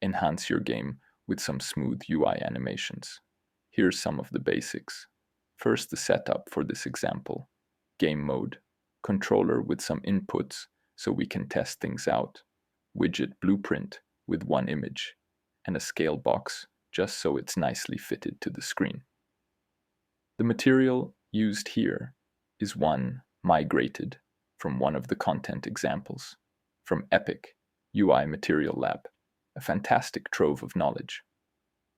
Enhance your game with some smooth UI animations. Here's some of the basics. First, the setup for this example. Game mode. Controller with some inputs so we can test things out. Widget blueprint with one image. And a scale box just so it's nicely fitted to the screen. The material used here is one migrated from one of the content examples, from Epic UI Material Lab, a fantastic trove of knowledge.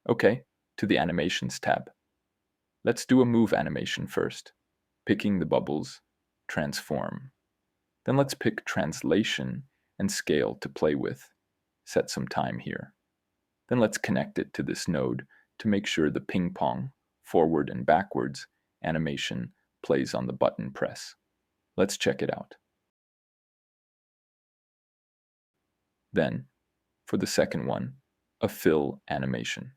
Okay, to the Animations tab. Let's do a move animation first, picking the bubbles, transform. Then let's pick translation and scale to play with. Set some time here. Then let's connect it to this node to make sure the ping pong, forward and backwards, animation plays on the button press. Let's check it out. Then, for the second one, a fill animation.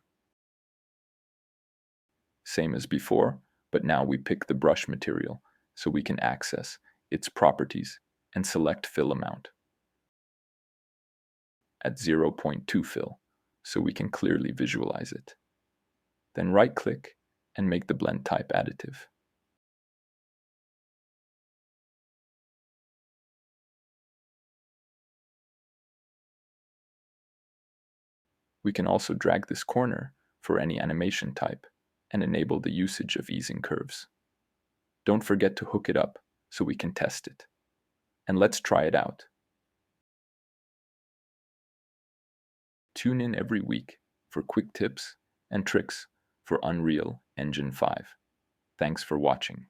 Same as before, but now we pick the brush material so we can access its properties and select fill amount at 0.2 fill so we can clearly visualize it. Then right-click and make the blend type additive. We can also drag this corner for any animation type and enable the usage of easing curves. Don't forget to hook it up so we can test it. And let's try it out. Tune in every week for quick tips and tricks for Unreal Engine 5. Thanks for watching.